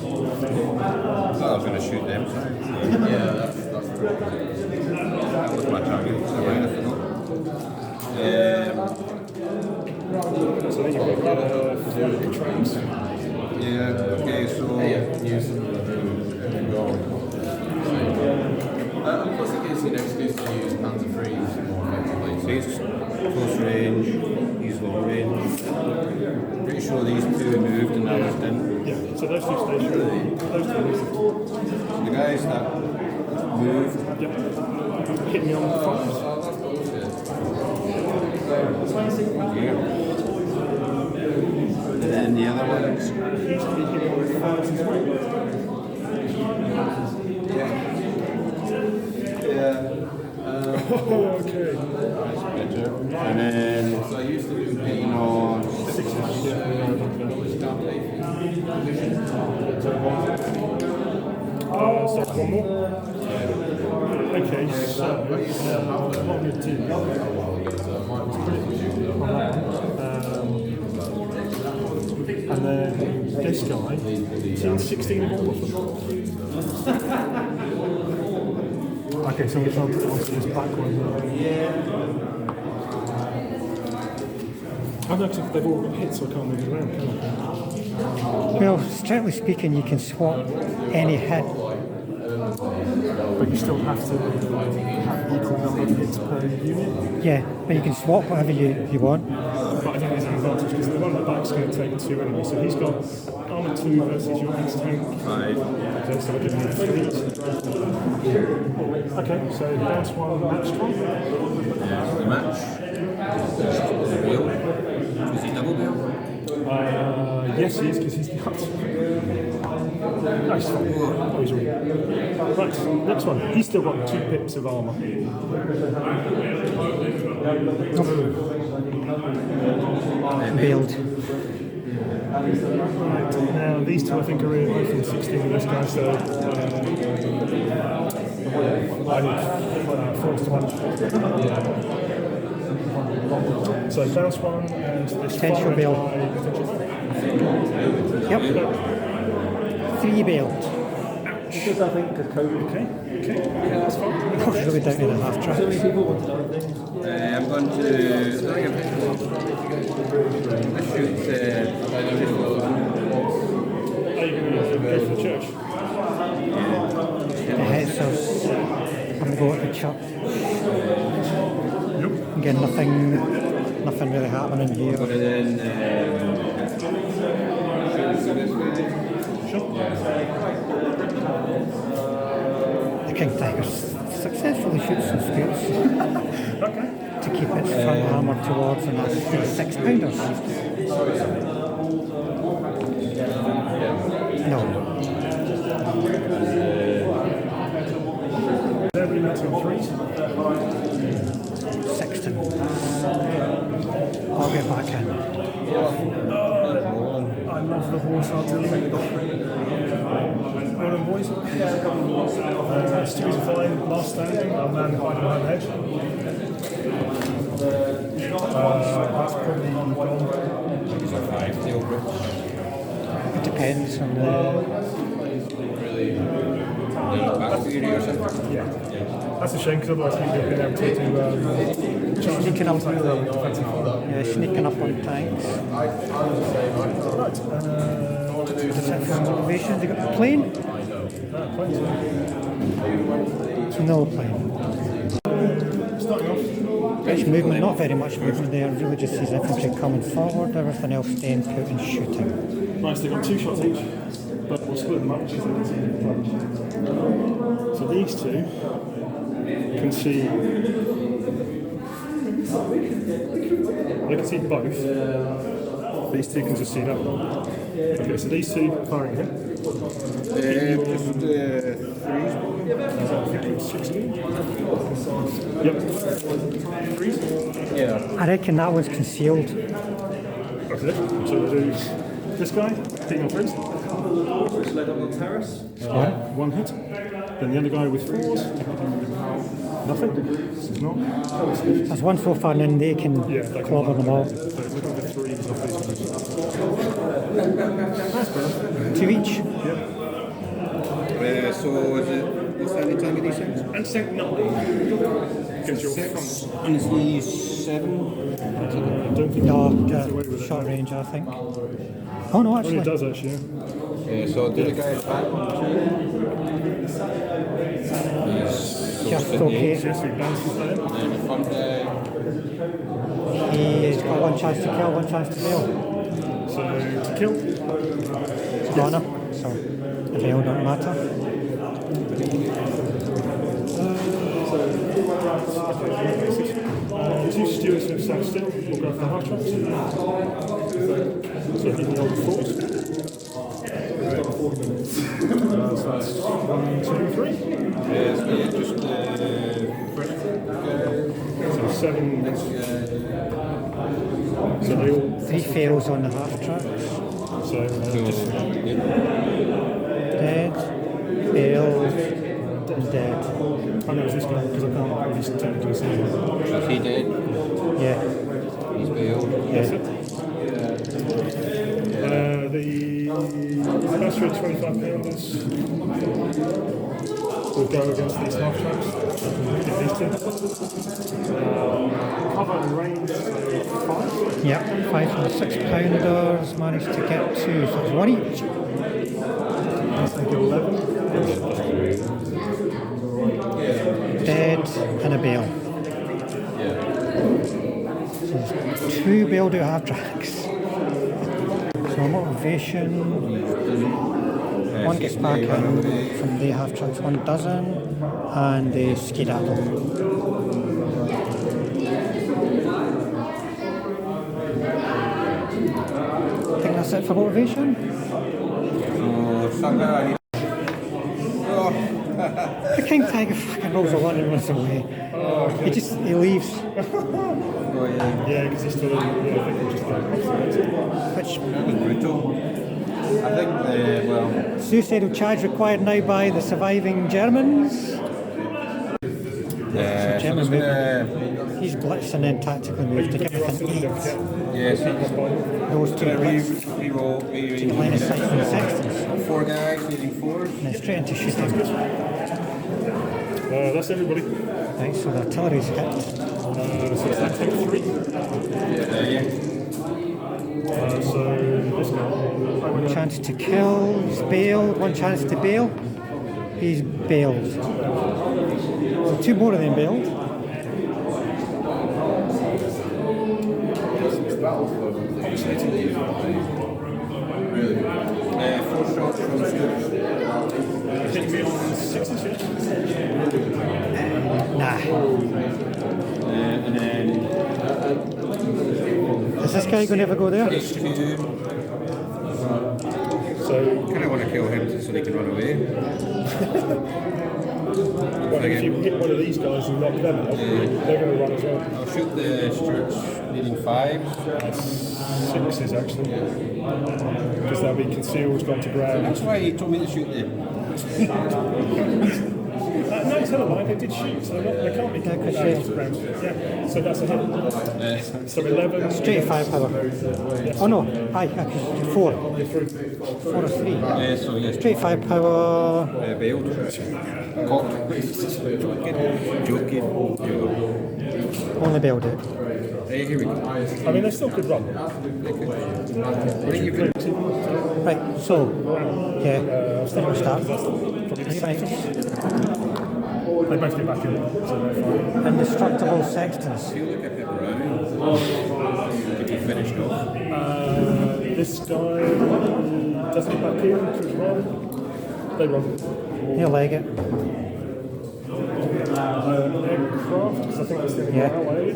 I was going to shoot them. Yeah, that was my target. So then you've got the trains. yeah, okay, so plus it gives you an excuse to use Panzer 3s more effectively. so he's close range, he's long range. Pretty sure these two moved and others didn't. Yeah, so those two stations. Those two moved. So the guys that moved, Yep. Hit me on the front. here. And then the other ones, Okay. better. And then, So I used to do you know, So one more. Okay, so what I'm going to do. And then this guy, it's 16 of all of them. Okay, so we'll put onto this back one. I don't know if they've all got hits, so I can't move it around, can I? Well, strictly speaking, you can swap any hit. But you still have to have equal number of hits per unit. Yeah, but you can swap whatever you want. But I think there's an advantage because the one at the back's going to take 2 anyway. So he's got armour 2 versus your axe tank 5. Okay, so we're giving you 3. Okay, so bounce 1, matched 1. the match. Wheel. Is he double bill? Yes, he is because he's the hut. Nice. Oh, he's already. Right, next one. He's still got 2 pips of armour. Build. Right, now these two I think are in both in 16 of this guy, so I need 4 to 1. So bounce 1 and this Potential far build. guy, potential build. Yep. 3 build. Because I think the COVID. Okay, yeah, that's fine. Of course, really don't need a half track. So many people want to know things. I'm going to shoot Are you going to go for the church? The hits us. I'm going to go at the church. Again, nothing really happening here. put it in. The King Tiger successfully shoots some scoots to keep its front armour towards and that's 6-pounders. No. Every minute on 3. Sexton. I'll get back in. I love the horse artillery. Well done, boys. Stewie's fine, last standing, our man hiding behind the hedge. That's probably gone. It depends on the. Yeah. That's a shame because otherwise we'd have been able to do Sneaking up, defensive fire. sneaking up on tanks. Right. Defensive observations. You got the plane? No plane. Starting off. Much movement, not very much movement there. Really just sees infantry coming forward. Everything else staying put and shooting. Nice, they've got 2 shots each, but we'll split them up. So these two can see. They can see both. These two can just see that one. Okay, so these two firing here. Just 3. I think it's 16. Yep. 3. Yeah. I reckon that was concealed. Okay, so we'll do this guy, hitting on 3s. Which led on the terrace. 1 hit. Then the other guy with 4s. Nothing. This is not. There's one so far and then they can clobber them all. So look at the 3s off these guys. That's better. 2 each. So is it, what's the only time of these things? And sink 9. Because your front. And it's the 7. I don't think No, you get away with it. short range, I think. Oh no, Well, actually. it does actually. Yeah. So do the guy at the back one too? Just okay. Yes, he bounces there. And the front guy. He's got 1 chance to kill, 1 chance to bail. So to kill. It's honor, so the bail don't matter. Two stewards have sat still. We'll go for the half tracks. So he can hold the force. So that's 1, 2, 3. Yes, yeah, just first guy. So 7. Next guy. So they all. 3 fails on the half tracks. So just Yep. Dead, bailed, and dead. I know it's this guy because I can't really technically see him. So is he dead? Yeah, He's bailed. That's yeah. it. The Panzer 25-pounders will go against these half tracks. These two. Cover and range 5. Yep, 5 from the 6-pounders managed to get 2, so it's 1 each. That's like 11. Dead and a bail. So there's 2 bailed out half tracks. So motivation. 1 gets back in from the half tracks, 1 doesn't, and they skedaddle. I think that's it for motivation. Some guy. The King Tiger fucking rolls a 1 and runs away. He leaves. Oh yeah. Yeah, because he's still in. Yeah, I think we'll just go. Which That was brutal. I think well. suicidal charge required now by the surviving Germans. So German there's gonna. He's blitzed and then tactically moved to give it an 8. Yes. Those 2 blitz. We roll. Line of sight from the sextons. 4 guys using 4s. And then straight into shooting. That's everybody. Right, so the artillery's hit. So it's like 3. Yeah. So this guy. 1 chance to kill, he's bailed, 1 chance to bail, he's bailed. So 2 more of them bailed. Really? 4 shots from the stewards. I think we're on 6 yes? Nah. And then Is this guy going to ever go there? H2. So Kind of want to kill him so they can run away. well, if you hit one of these guys and knock them out, they're going to run as well. I'll shoot the stewards needing 5s. 6s actually. Because they'll be concealed, gone to ground. That's why he told me to shoot them. No, tell them why they did shoot, so they can't be Yeah, 'cause gone to ground. Yeah, so that's a hit. So 11. Straight 5 power. Oh no, aye, 4. You're through. 4 or 3. So yes, Straight 5 power. bailed. Cocked. Joking. Only bailed it. Here we go. I mean, they still could run. Right, so, yeah, we'll start. Right. They both get back in, so they're fine. Indestructible sextons. Feel like a bit around. If you finished off. This guy doesn't get back in, to run. They run. He'll leg it. Aircraft, because I think that's the Yeah. railway.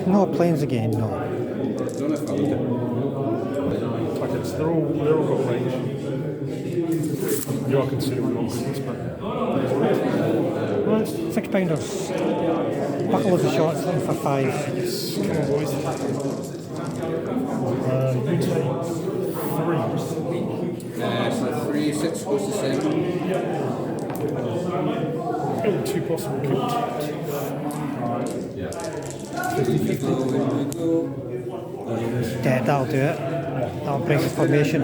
No planes again, no. Don't have found it. Okay, so they're all got range. You are considerable on this, but Right, 6-pounders. Buckle loads of shots, looking for 5. come on, boys. You take 3. So 3, 6 goes to 7. Oh, 2 possible killed. 50 go, in we go. Yeah, that'll do it. That'll break the formation.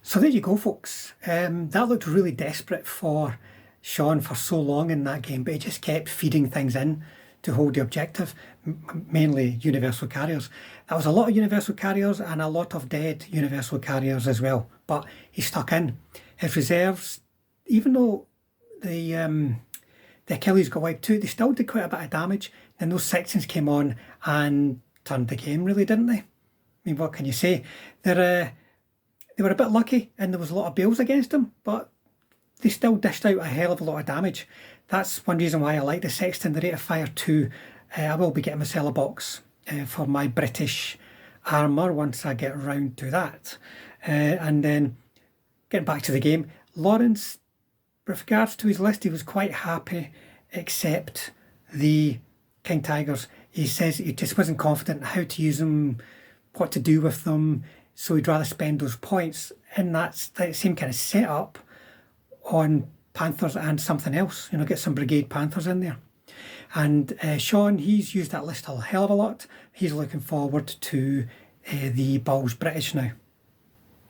So there you go, folks. That looked really desperate for Shaun for so long in that game, but he just kept feeding things in to hold the objective, mainly universal carriers. That was a lot of universal carriers and a lot of dead universal carriers as well, but he stuck in. His reserves, even though the Achilles got wiped too, they still did quite a bit of damage. Then those sections came on and turned the game, really, didn't they? I mean, what can you say? They were a bit lucky and there was a lot of bales against them, but they still dished out a hell of a lot of damage. That's one reason why I like the Sexton, the rate of fire 2. I will be getting myself a box for my British armour once I get round to that. And then getting back to the game, Laurence, with regards to his list, he was quite happy, except the King Tigers. He says he just wasn't confident in how to use them, what to do with them, so he'd rather spend those points in that same kind of setup on Panthers and something else, get some Brigade Panthers in there. And Shaun, he's used that list a hell of a lot. He's looking forward to the Bulls British now.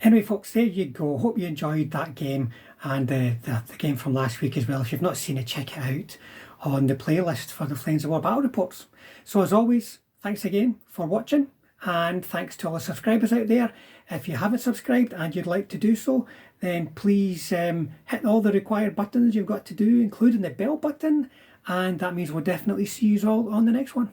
Anyway, folks, there you go. Hope you enjoyed that game and the game from last week as well. If you've not seen it, check it out on the playlist for the Flames of War Battle Reports. So as always, thanks again for watching, and thanks to all the subscribers out there. If you haven't subscribed and you'd like to do so, then please hit all the required buttons you've got to do, including the bell button, and that means we'll definitely see you all on the next one.